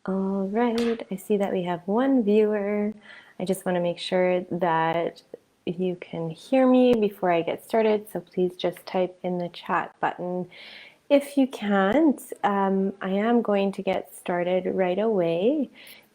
All right, I see that we have one viewer. I just want to make sure that you can hear me before I get started, so please just type in the chat button. If you can't, I am going to get started right away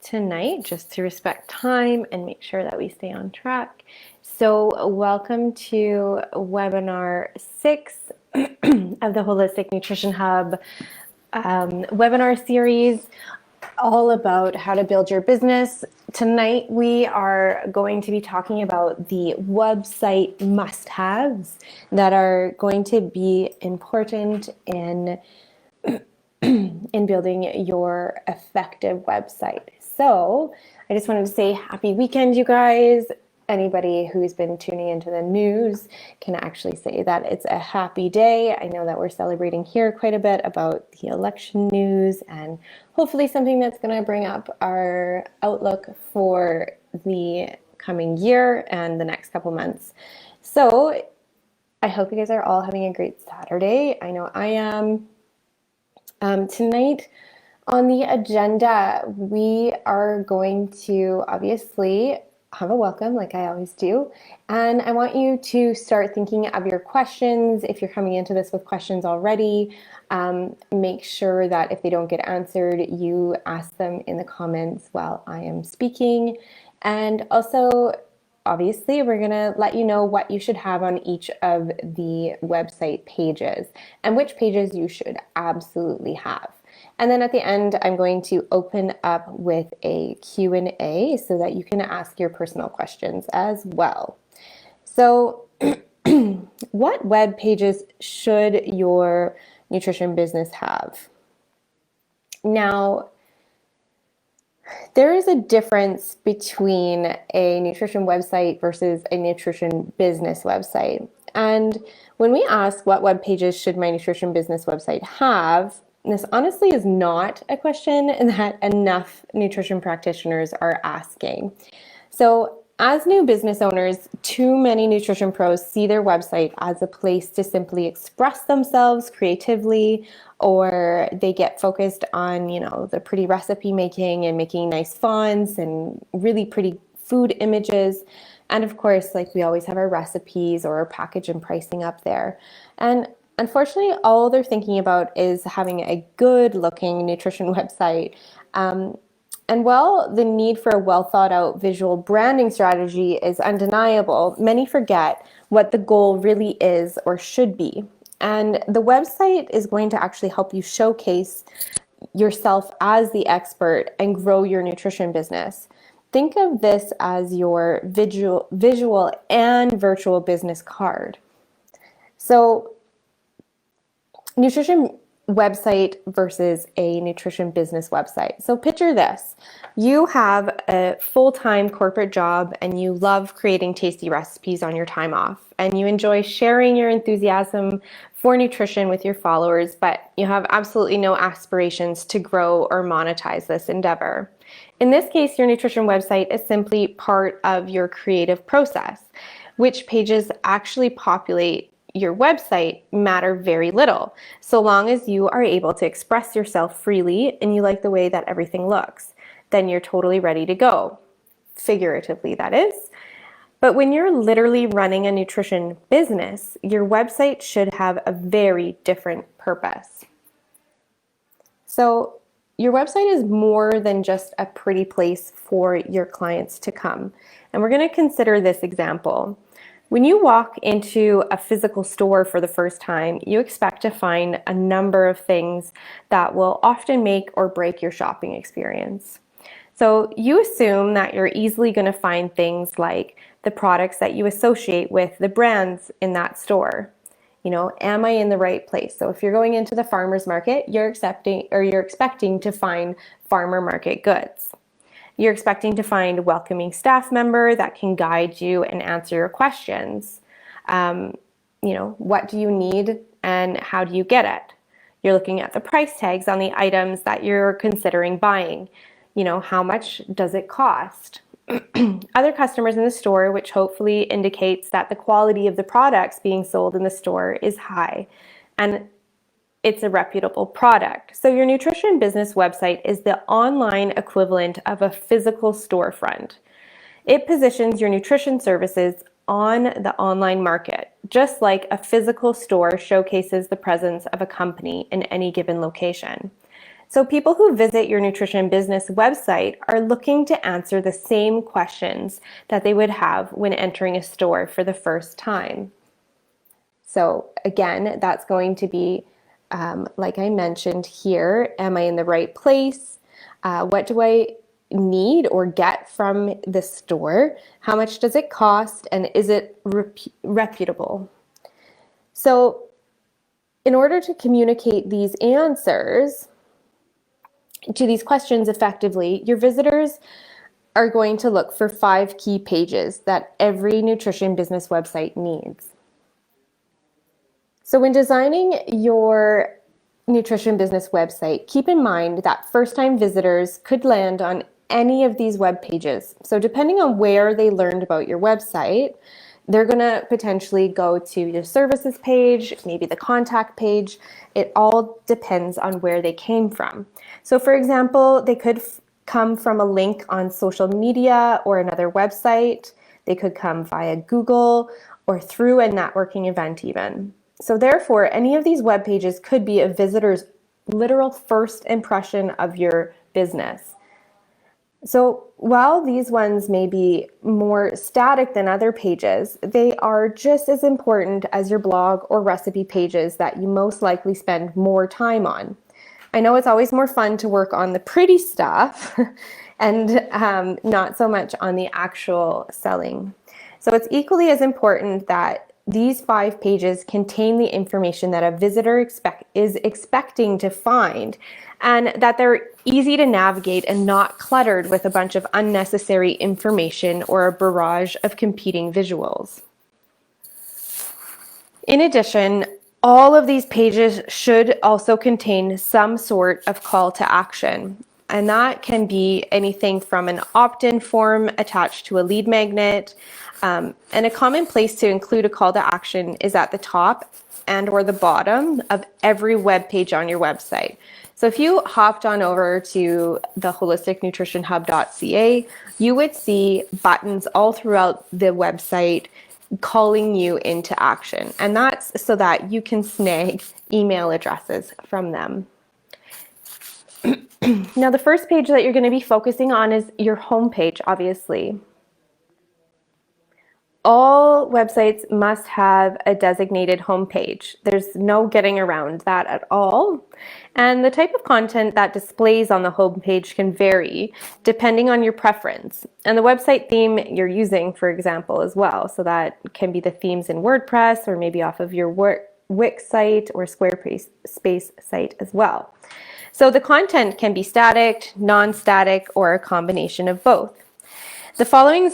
tonight just to respect time and make sure that we stay on track. So welcome to webinar 6 of the Holistic Nutrition Hub webinar series, all about how to build your business. Tonight we are going to be talking about the website must-haves that are going to be important in building your effective website. So I just wanted to say happy weekend, you guys. Anybody who's been tuning into the news can actually say that it's a happy day. I know that we're celebrating here quite a bit about the election news and hopefully something that's going to bring up our outlook for the coming year and the next couple months. So I hope you guys are all having a great Saturday. I know I am. Tonight on the agenda, we are going to obviously have a welcome like I always do. And I want you to start thinking of your questions. If you're coming into this with questions already, make sure that if they don't get answered, you ask them in the comments while I am speaking. And also, obviously, we're going to let you know what you should have on each of the website pages and which pages you should absolutely have. And then at the end, I'm going to open up with a Q&A so that you can ask your personal questions as well. So what web pages should your nutrition business have? Now, there is a difference between a nutrition website versus a nutrition business website. And when we ask what web pages should my nutrition business website have, this honestly is not a question that enough nutrition practitioners are asking. So as new business owners, too many nutrition pros see their website as a place to simply express themselves creatively, or they get focused on, the pretty recipe making and making nice fonts and really pretty food images. And of course, like we always have our recipes or our package and pricing up there. And unfortunately, all they're thinking about is having a good looking nutrition website. And while the need for a well thought out visual branding strategy is undeniable, many forget what the goal really is or should be. And the website is going to actually help you showcase yourself as the expert and grow your nutrition business. Think of this as your visual and virtual business card. So, nutrition website versus a nutrition business website. So picture this. You have a full-time corporate job and you love creating tasty recipes on your time off, and you enjoy sharing your enthusiasm for nutrition with your followers, but you have absolutely no aspirations to grow or monetize this endeavor. In this case, your nutrition website is simply part of your creative process. Which pages actually populate your website matter very little, so long as you are able to express yourself freely and you like the way that everything looks. Then you're totally ready to go. Figuratively, that is. But when you're literally running a nutrition business, your website should have a very different purpose. So your website is more than just a pretty place for your clients to come. And we're going to consider this example. When you walk into a physical store for the first time, you expect to find a number of things that will often make or break your shopping experience. So you assume that you're easily going to find things like the products that you associate with the brands in that store. Am I in the right place? So if you're going into the farmer's market, you're expecting to find farmer market goods. You're expecting to find a welcoming staff member that can guide you and answer your questions. What do you need and how do you get it? You're looking at the price tags on the items that you're considering buying. How much does it cost? Other customers in the store, which hopefully indicates that the quality of the products being sold in the store is high. And it's a reputable product. So your nutrition business website is the online equivalent of a physical storefront. It positions your nutrition services on the online market, just like a physical store showcases the presence of a company in any given location. So people who visit your nutrition business website are looking to answer the same questions that they would have when entering a store for the first time. So again, that's going to be, like I mentioned here, am I in the right place? What do I need or get from the store? How much does it cost? And is it reputable? So in order to communicate these answers to these questions effectively, your visitors are going to look for 5 key pages that every nutrition business website needs. So when designing your nutrition business website, keep in mind that first-time visitors could land on any of these web pages. So depending on where they learned about your website, they're going to potentially go to your services page, maybe the contact page. It all depends on where they came from. So for example, they could come from a link on social media or another website. They could come via Google or through a networking event even. So therefore, any of these web pages could be a visitor's literal first impression of your business. So while these ones may be more static than other pages, they are just as important as your blog or recipe pages that you most likely spend more time on. I know it's always more fun to work on the pretty stuff and not so much on the actual selling. So it's equally as important that these 5 pages contain the information that a visitor is expecting to find, and that they're easy to navigate and not cluttered with a bunch of unnecessary information or a barrage of competing visuals. In addition, all of these pages should also contain some sort of call to action. And that can be anything from an opt-in form attached to a lead magnet. And a common place to include a call to action is at the top and or the bottom of every web page on your website. So if you hopped on over to the holisticnutritionhub.ca, you would see buttons all throughout the website calling you into action. And that's so that you can snag email addresses from them. Now, the first page that you're going to be focusing on is your homepage, obviously. All websites must have a designated homepage. There's no getting around that at all. And the type of content that displays on the homepage can vary depending on your preference and the website theme you're using, for example, as well. So that can be the themes in WordPress or maybe off of your Wix site or Squarespace site as well. So the content can be static, non-static, or a combination of both. The following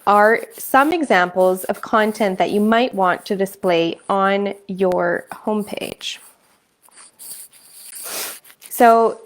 are some examples of content that you might want to display on your homepage. So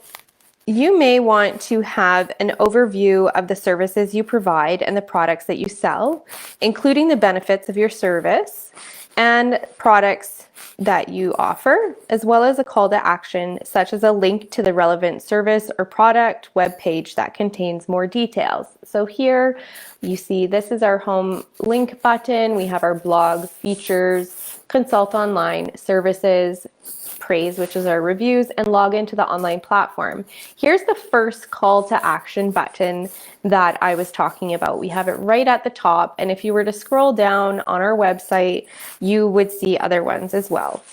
you may want to have an overview of the services you provide and the products that you sell, including the benefits of your service and products that you offer, as well as a call to action, such as a link to the relevant service or product web page that contains more details. So here you see this is our home link button. We have our blog, features, consult online, services, praise, which is our reviews, and log into the online platform. Here's the first call to action button that I was talking about. We have it right at the top, and if you were to scroll down on our website, you would see other ones as well.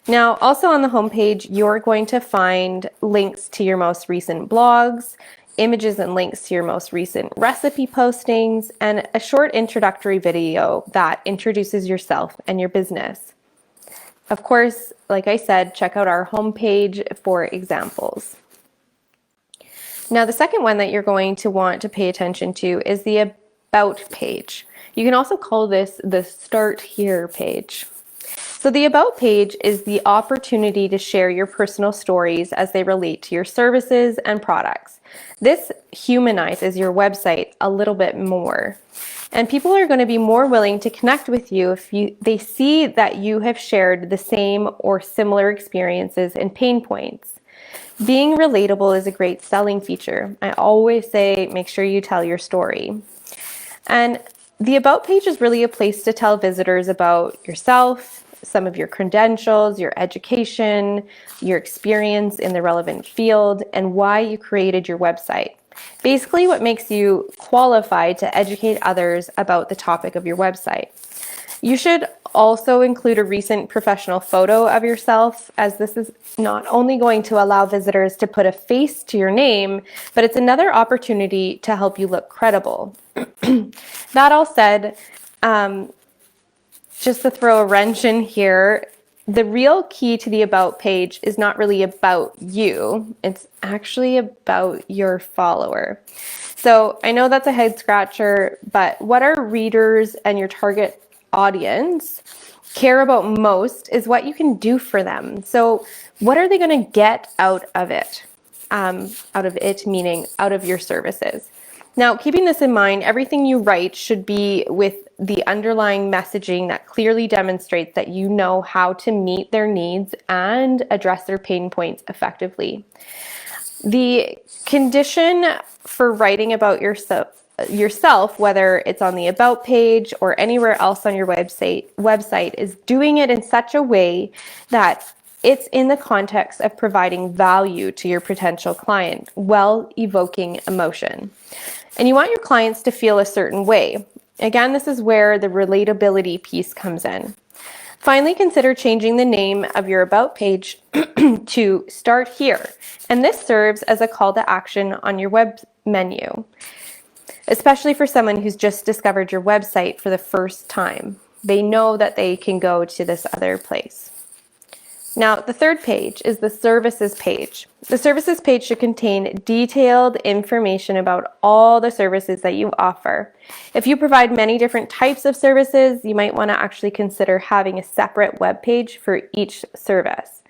Now, also on the homepage, you're going to find links to your most recent blogs, images and links to your most recent recipe postings, and a short introductory video that introduces yourself and your business. Of course, like I said, check out our homepage for examples. Now, the second one that you're going to want to pay attention to is the About page. You can also call this the Start Here page. So the About page is the opportunity to share your personal stories as they relate to your services and products. This humanizes your website a little bit more. And people are going to be more willing to connect with you if they see that you have shared the same or similar experiences and pain points. Being relatable is a great selling feature. I always say make sure you tell your story. And the About page is really a place to tell visitors about yourself, some of your credentials, your education, your experience in the relevant field, and why you created your website. Basically, what makes you qualified to educate others about the topic of your website. You should also include a recent professional photo of yourself, as this is not only going to allow visitors to put a face to your name, but it's another opportunity to help you look credible. That all said, just to throw a wrench in here, the real key to the About page is not really about you. It's actually about your follower. So I know that's a head scratcher, but what our readers and your target audience care about most is what you can do for them. So what are they going to get out of it? Out of it meaning out of your services. Now, keeping this in mind, everything you write should be with the underlying messaging that clearly demonstrates that you know how to meet their needs and address their pain points effectively. The condition for writing about yourself, whether it's on the About page or anywhere else on your website, is doing it in such a way that it's in the context of providing value to your potential client while evoking emotion. And you want your clients to feel a certain way. Again, this is where the relatability piece comes in. Finally, consider changing the name of your About page to Start Here. And this serves as a call to action on your web menu, especially for someone who's just discovered your website for the first time. They know that they can go to this other place. Now, the third page is the services page. The services page should contain detailed information about all the services that you offer. If you provide many different types of services, you might want to actually consider having a separate web page for each service.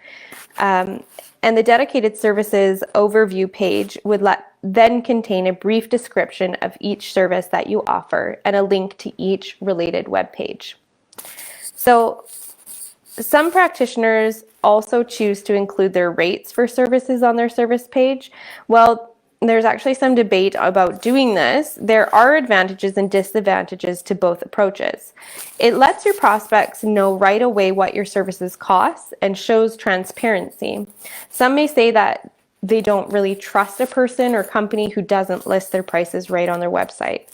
And the dedicated services overview page would then contain a brief description of each service that you offer and a link to each related web page. So, some practitioners also choose to include their rates for services on their service page. Well, there's actually some debate about doing this. There are advantages and disadvantages to both approaches. It lets your prospects know right away what your services cost and shows transparency. Some may say that they don't really trust a person or company who doesn't list their prices right on their website.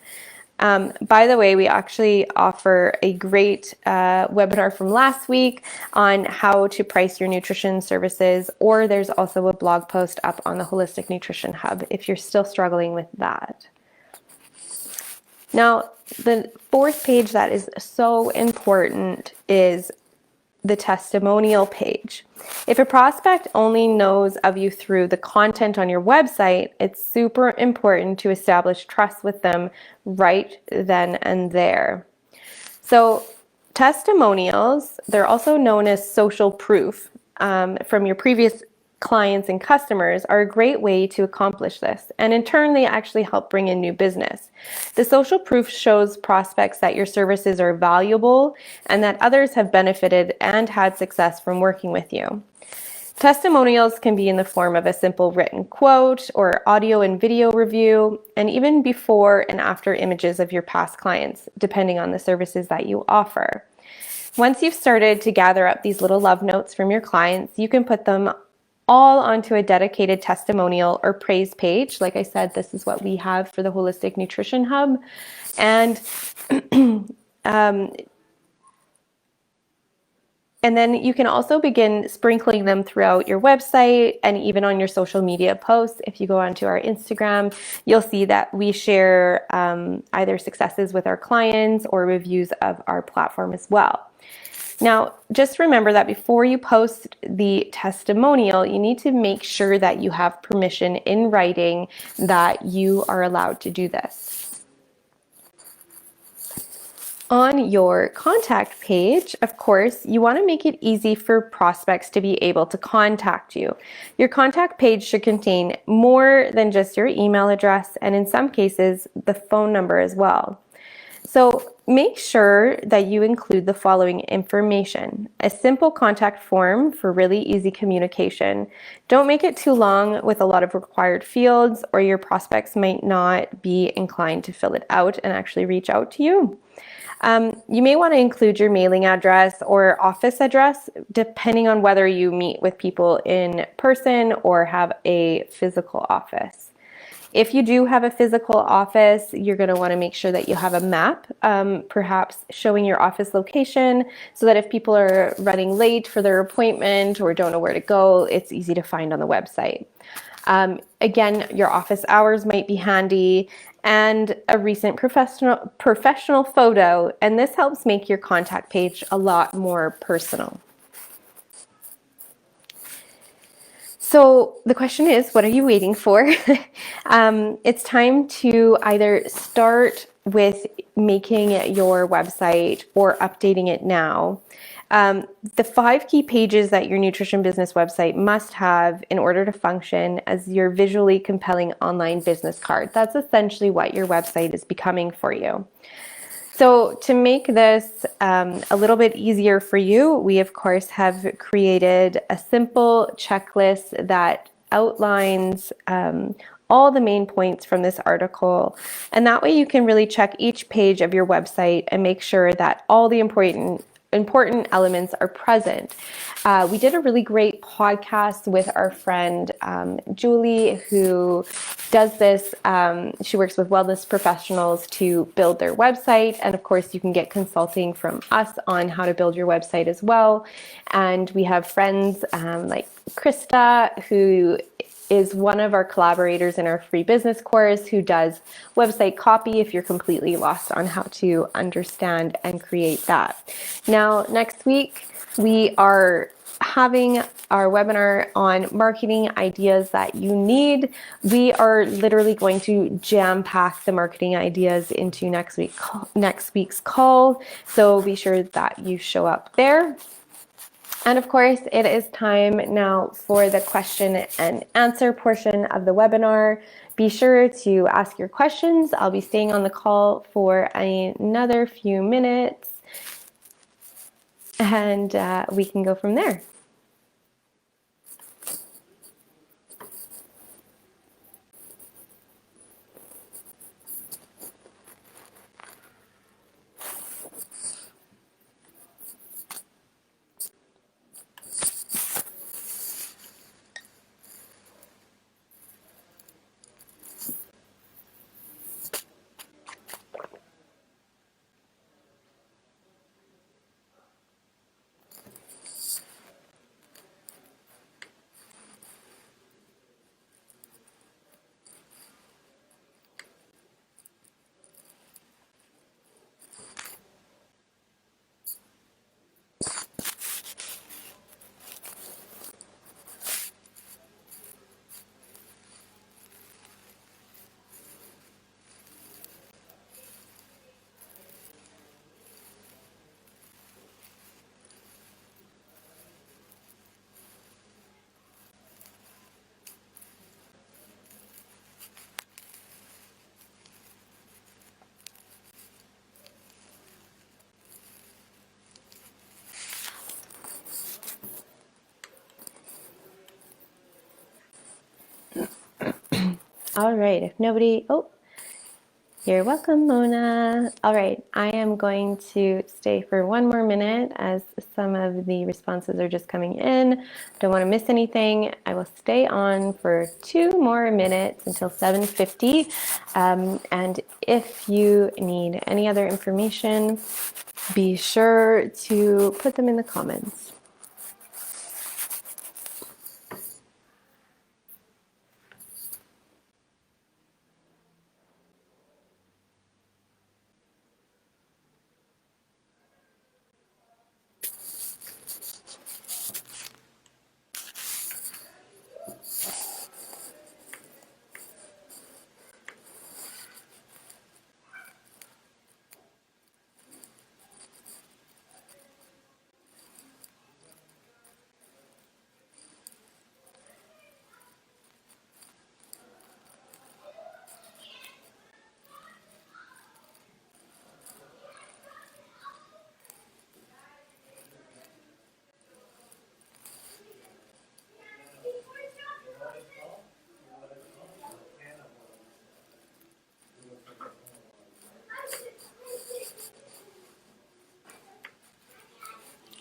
By the way, we actually offer a great webinar from last week on how to price your nutrition services, or there's also a blog post up on the Holistic Nutrition Hub if you're still struggling with that. Now, the fourth page that is so important is the testimonial page. If a prospect only knows of you through the content on your website, it's super important to establish trust with them right then and there. So testimonials, they're also known as social proof from your previous clients and customers, are a great way to accomplish this. And in turn, they actually help bring in new business. The social proof shows prospects that your services are valuable and that others have benefited and had success from working with you. Testimonials can be in the form of a simple written quote or audio and video review, and even before and after images of your past clients, depending on the services that you offer. Once you've started to gather up these little love notes from your clients, you can put them all onto a dedicated testimonial or praise page. Like I said, this is what we have for the Holistic Nutrition Hub. And and then you can also begin sprinkling them throughout your website and even on your social media posts. If you go onto our Instagram, you'll see that we share either successes with our clients or reviews of our platform as well. Now, just remember that before you post the testimonial, you need to make sure that you have permission in writing that you are allowed to do this. On your contact page, of course, you want to make it easy for prospects to be able to contact you. Your contact page should contain more than just your email address, and in some cases, the phone number as well. So make sure that you include the following information: a simple contact form for really easy communication. Don't make it too long with a lot of required fields, or your prospects might not be inclined to fill it out and actually reach out to you. You may want to include your mailing address or office address, depending on whether you meet with people in person or have a physical office. If you do have a physical office, you're going to want to make sure that you have a map, perhaps showing your office location, so that if people are running late for their appointment or don't know where to go, it's easy to find on the website. Again, your office hours might be handy, and a recent professional photo, and this helps make your contact page a lot more personal. So the question is, what are you waiting for? It's time to either start with making your website or updating it now. The 5 key pages that your nutrition business website must have in order to function as your visually compelling online business card. That's essentially what your website is becoming for you. So to make this a little bit easier for you, we of course have created a simple checklist that outlines all the main points from this article. And that way you can really check each page of your website and make sure that all the important elements are present. We did a really great podcast with our friend Julie, who does this. She works with wellness professionals to build their website. And of course, you can get consulting from us on how to build your website as well. And we have friends like Krista, who is one of our collaborators in our free business course, who does website copy if you're completely lost on how to understand and create that. Now, next week, we are having our webinar on marketing ideas that you need. We are literally going to jam pack the marketing ideas into next week's call. So be sure that you show up there. And of course, it is time now for the question and answer portion of the webinar. Be sure to ask your questions. I'll be staying on the call for another few minutes, and we can go from there. All right, if nobody, you're welcome, Mona. All right, I am going to stay for one more minute as some of the responses are just coming in. Don't want to miss anything. I will stay on for 2 more minutes until 7:50. And if you need any other information, be sure to put them in the comments.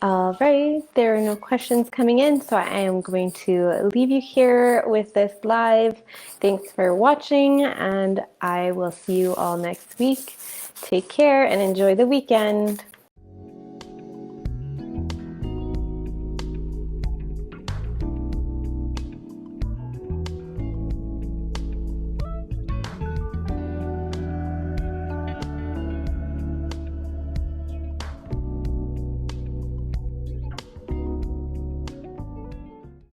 All right, there are no questions coming in, so I am going to leave you here with this live. Thanks for watching, and I will see you all next week. Take care and enjoy the weekend.